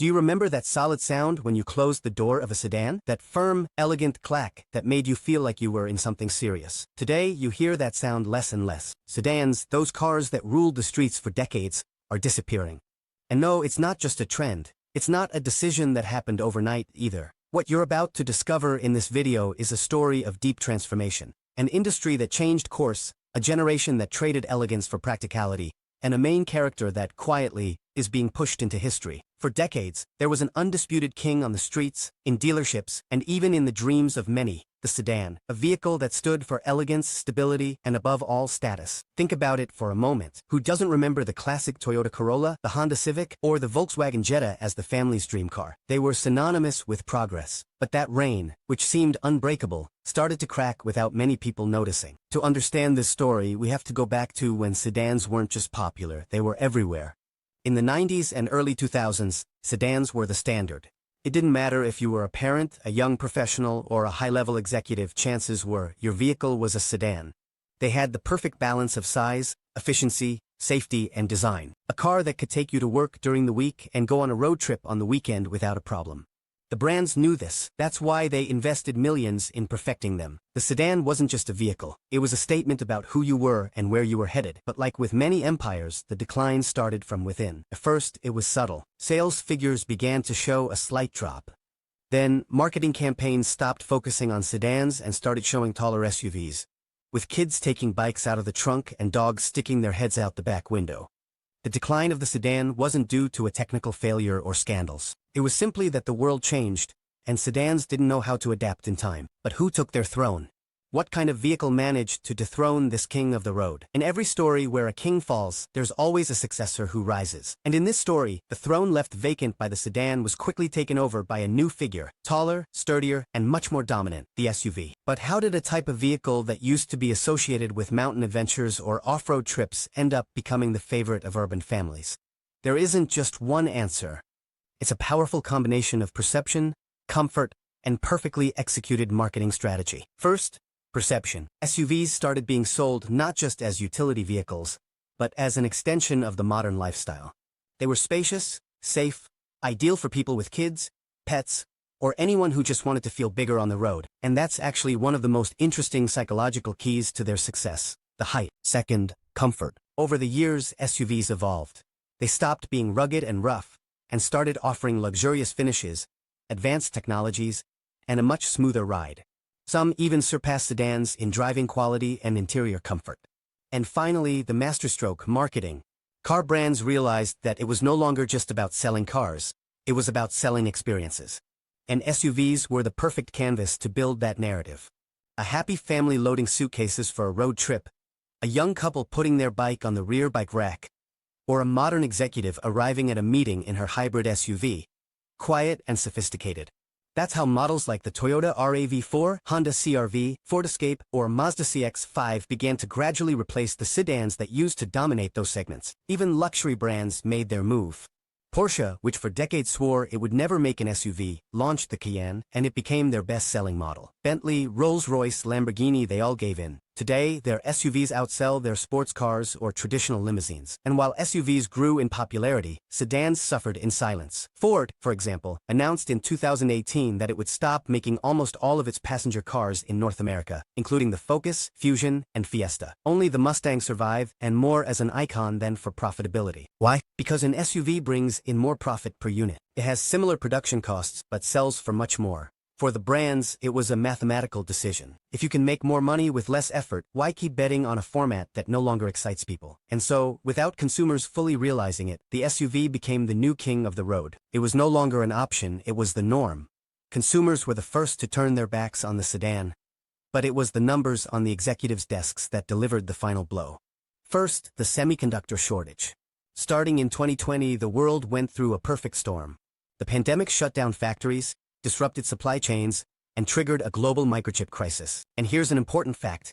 Do you remember that solid sound when you closed the door of a sedan? That firm, elegant clack that made you feel like you were in something serious. Today, you hear that sound less and less. Sedans, those cars that ruled the streets for decades, are disappearing. And no, it's not just a trend. It's not a decision that happened overnight either. What you're about to discover in this video is a story of deep transformation. An industry that changed course, a generation that traded elegance for practicality, and a main character that, quietly, is being pushed into history. For decades, there was an undisputed king on the streets, in dealerships, and even in the dreams of many, the sedan, a vehicle that stood for elegance, stability, and above all status. Think about it for a moment. Who doesn't remember the classic Toyota Corolla, the Honda Civic, or the Volkswagen Jetta as the family's dream car? They were synonymous with progress. But that reign, which seemed unbreakable, started to crack without many people noticing. To understand this story, we have to go back to when sedans weren't just popular, they were everywhere. In the 90s and early 2000s, sedans were the standard. It didn't matter if you were a parent, a young professional, or a high-level executive, chances were your vehicle was a sedan. They had the perfect balance of size, efficiency, safety, and design. A car that could take you to work during the week and go on a road trip on the weekend without a problem. The brands knew this. That's why they invested millions in perfecting them. The sedan wasn't just a vehicle. It was a statement about who you were and where you were headed. But like with many empires, the decline started from within. At first, it was subtle. Sales figures began to show a slight drop. Then, marketing campaigns stopped focusing on sedans and started showing taller SUVs, with kids taking bikes out of the trunk and dogs sticking their heads out the back window. The decline of the sedan wasn't due to a technical failure or scandals. It was simply that the world changed, and sedans didn't know how to adapt in time. But who took their throne? What kind of vehicle managed to dethrone this king of the road? In every story where a king falls, there's always a successor who rises. And in this story, the throne left vacant by the sedan was quickly taken over by a new figure, taller, sturdier, and much more dominant, the SUV. But how did a type of vehicle that used to be associated with mountain adventures or off-road trips end up becoming the favorite of urban families? There isn't just one answer. It's a powerful combination of perception, comfort, and perfectly executed marketing strategy. First, perception. SUVs started being sold not just as utility vehicles, but as an extension of the modern lifestyle. They were spacious, safe, ideal for people with kids, pets, or anyone who just wanted to feel bigger on the road. And that's actually one of the most interesting psychological keys to their success: the height. Second, comfort. Over the years, SUVs evolved. They stopped being rugged and rough, and started offering luxurious finishes, advanced technologies, and a much smoother ride. Some even surpassed sedans in driving quality and interior comfort. And finally, the masterstroke, marketing. Car brands realized that it was no longer just about selling cars, it was about selling experiences. And SUVs were the perfect canvas to build that narrative. A happy family loading suitcases for a road trip, a young couple putting their bike on the rear bike rack, or a modern executive arriving at a meeting in her hybrid SUV, quiet and sophisticated. That's how models like the Toyota RAV4, Honda CR-V, Ford Escape, or Mazda CX-5 began to gradually replace the sedans that used to dominate those segments. Even luxury brands made their move. Porsche, which for decades swore it would never make an SUV, launched the Cayenne, and it became their best-selling model. Bentley, Rolls-Royce, Lamborghini, they all gave in. Today, their SUVs outsell their sports cars or traditional limousines. And while SUVs grew in popularity, sedans suffered in silence. Ford, for example, announced in 2018 that it would stop making almost all of its passenger cars in North America, including the Focus, Fusion, and Fiesta. Only the Mustang survived, and more as an icon than for profitability. Why? Because an SUV brings in more profit per unit. It has similar production costs, but sells for much more. For the brands, it was a mathematical decision. If you can make more money with less effort, why keep betting on a format that no longer excites people? And so, without consumers fully realizing it, the SUV became the new king of the road. It was no longer an option, it was the norm. Consumers were the first to turn their backs on the sedan. But it was the numbers on the executives' desks that delivered the final blow. First, the semiconductor shortage. Starting in 2020, the world went through a perfect storm. The pandemic shut down factories, disrupted supply chains, and triggered a global microchip crisis. And here's an important fact.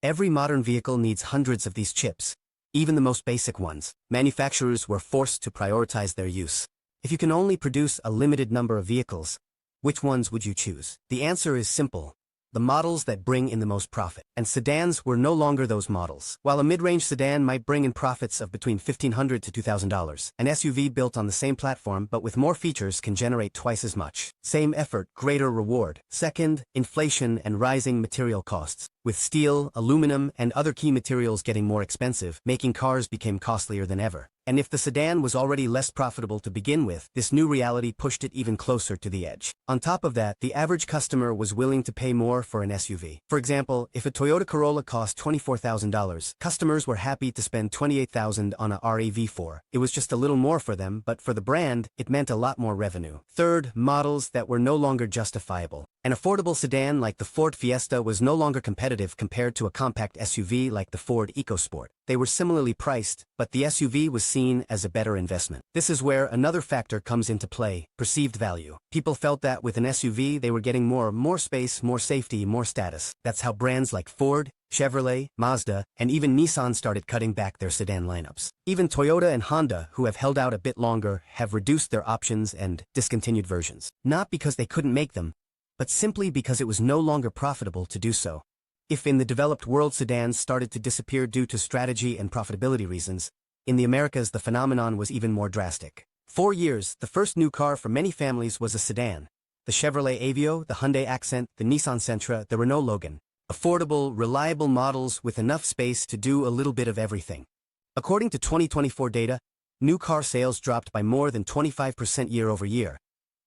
Every modern vehicle needs hundreds of these chips, even the most basic ones. Manufacturers were forced to prioritize their use. If you can only produce a limited number of vehicles, which ones would you choose? The answer is simple. the models that bring in the most profit. And sedans were no longer those models. While a mid-range sedan might bring in profits of between $1,500 to $2,000, an SUV built on the same platform but with more features can generate twice as much. Same effort, greater reward. Second, inflation and rising material costs. With steel, aluminum, and other key materials getting more expensive, making cars became costlier than ever. And if the sedan was already less profitable to begin with, this new reality pushed it even closer to the edge. On top of that, the average customer was willing to pay more for an SUV. For example, if a Toyota Corolla cost $24,000, customers were happy to spend $28,000 on a RAV4. It was just a little more for them, but for the brand, it meant a lot more revenue. Third, models that were no longer justifiable. An affordable sedan like the Ford Fiesta was no longer competitive compared to a compact SUV like the Ford EcoSport. They were similarly priced, but the SUV was seen as a better investment. This is where another factor comes into play: perceived value. People felt that with an SUV they were getting more space, more safety, more status. That's how brands like Ford, Chevrolet, Mazda, and even Nissan started cutting back their sedan lineups. Even Toyota and Honda, who have held out a bit longer, have reduced their options and discontinued versions. Not because they couldn't make them, but simply because it was no longer profitable to do so. If in the developed world sedans started to disappear due to strategy and profitability reasons, in the Americas the phenomenon was even more drastic. For years, the first new car for many families was a sedan. The Chevrolet Aveo, the Hyundai Accent, the Nissan Sentra, the Renault Logan. Affordable, reliable models with enough space to do a little bit of everything. According to 2024 data, new car sales dropped by more than 25% year over year.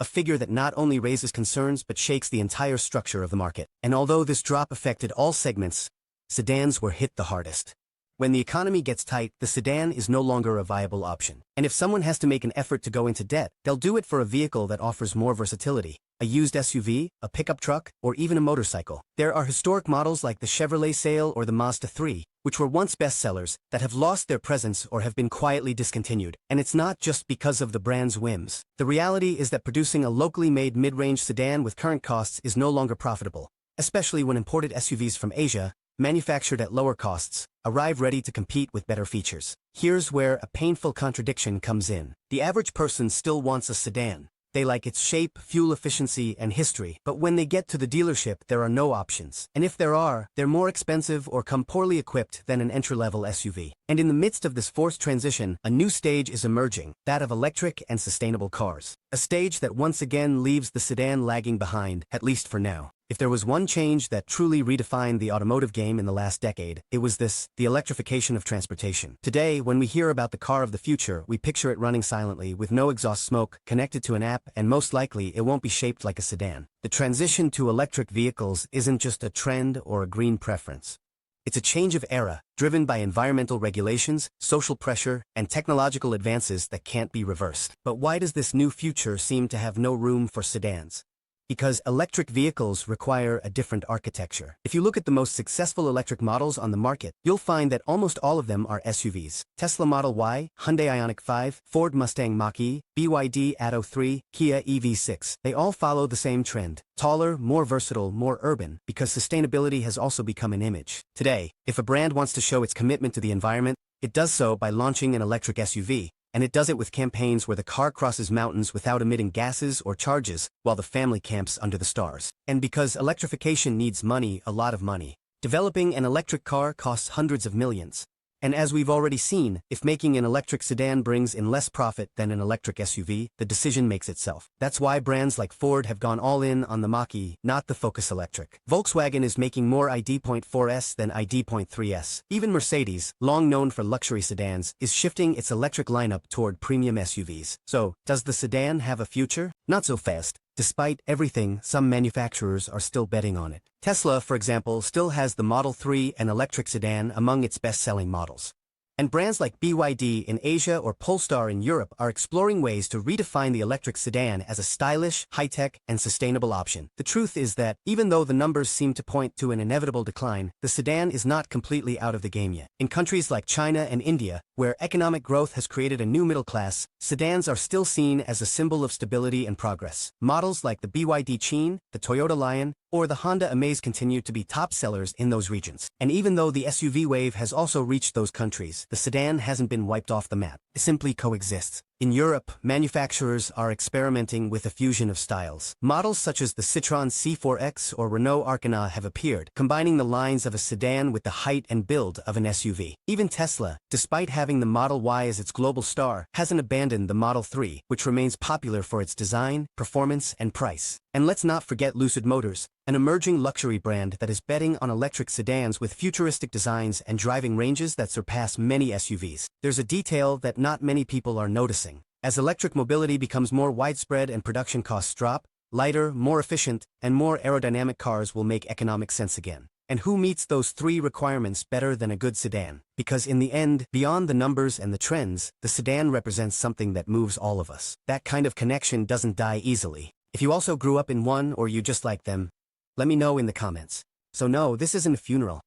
A figure that not only raises concerns but shakes the entire structure of the market. And although this drop affected all segments, sedans were hit the hardest. When the economy gets tight, the sedan is no longer a viable option. And if someone has to make an effort to go into debt, they'll do it for a vehicle that offers more versatility. A used SUV, a pickup truck, or even a motorcycle. There are historic models like the Chevrolet Sail or the Mazda 3, which were once bestsellers, that have lost their presence or have been quietly discontinued. And it's not just because of the brand's whims. The reality is that producing a locally made mid-range sedan with current costs is no longer profitable, especially when imported SUVs from Asia, manufactured at lower costs, arrive ready to compete with better features. Here's where a painful contradiction comes in. The average person still wants a sedan. They like its shape, fuel efficiency, and history, but when they get to the dealership, there are no options. And if there are, they're more expensive or come poorly equipped than an entry-level SUV. And in the midst of this forced transition, a new stage is emerging, that of electric and sustainable cars. A stage that once again leaves the sedan lagging behind, at least for now. If there was one change that truly redefined the automotive game in the last decade, it was this: the electrification of transportation. Today, when we hear about the car of the future, we picture it running silently, with no exhaust smoke, connected to an app, and most likely it won't be shaped like a sedan. The transition to electric vehicles isn't just a trend or a green preference. It's a change of era, driven by environmental regulations, social pressure, and technological advances that can't be reversed. But why does this new future seem to have no room for sedans? Because electric vehicles require a different architecture. If you look at the most successful electric models on the market, you'll find that almost all of them are SUVs. Tesla Model Y, Hyundai Ioniq 5, Ford Mustang Mach-E, BYD Atto 3, Kia EV6. They all follow the same trend: taller, more versatile, more urban, because sustainability has also become an image. Today, if a brand wants to show its commitment to the environment, it does so by launching an electric SUV. And it does it with campaigns where the car crosses mountains without emitting gases or charges, while the family camps under the stars. And because electrification needs money, a lot of money, developing an electric car costs hundreds of millions. And as we've already seen, if making an electric sedan brings in less profit than an electric SUV, the decision makes itself. That's why brands like Ford have gone all in on the Mach-E, not the Focus Electric. Volkswagen is making more ID.4s than ID.3s. Even Mercedes, long known for luxury sedans, is shifting its electric lineup toward premium SUVs. So, does the sedan have a future? Not so fast. Despite everything, some manufacturers are still betting on it. Tesla, for example, still has the Model 3, an electric sedan, among its best-selling models. And brands like BYD in Asia or Polestar in Europe are exploring ways to redefine the electric sedan as a stylish, high-tech, and sustainable option. The truth is that, even though the numbers seem to point to an inevitable decline, the sedan is not completely out of the game yet. In countries like China and India, where economic growth has created a new middle class, sedans are still seen as a symbol of stability and progress. Models like the BYD Qin, the Toyota Lion, or the Honda Amaze continue to be top sellers in those regions. And even though the SUV wave has also reached those countries, the sedan hasn't been wiped off the map. It simply coexists. In Europe, manufacturers are experimenting with a fusion of styles. Models such as the Citroën C4X or Renault Arcana have appeared, combining the lines of a sedan with the height and build of an SUV. Even Tesla, despite having the Model Y as its global star, hasn't abandoned the Model 3, which remains popular for its design, performance, and price. And let's not forget Lucid Motors, an emerging luxury brand that is betting on electric sedans with futuristic designs and driving ranges that surpass many SUVs. There's a detail that not many people are noticing. As electric mobility becomes more widespread and production costs drop, lighter, more efficient, and more aerodynamic cars will make economic sense again. And who meets those three requirements better than a good sedan? Because in the end, beyond the numbers and the trends, the sedan represents something that moves all of us. That kind of connection doesn't die easily. If you also grew up in one or you just like them, let me know in the comments. So no, this isn't a funeral.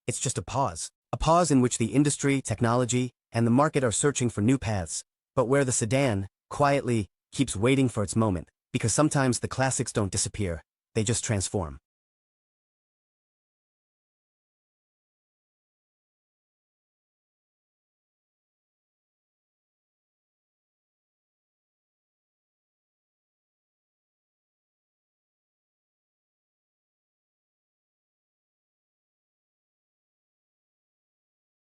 It's just a pause. A pause in which the industry, technology, and the market are searching for new paths, but where the sedan, quietly, keeps waiting for its moment, because sometimes the classics don't disappear, they just transform.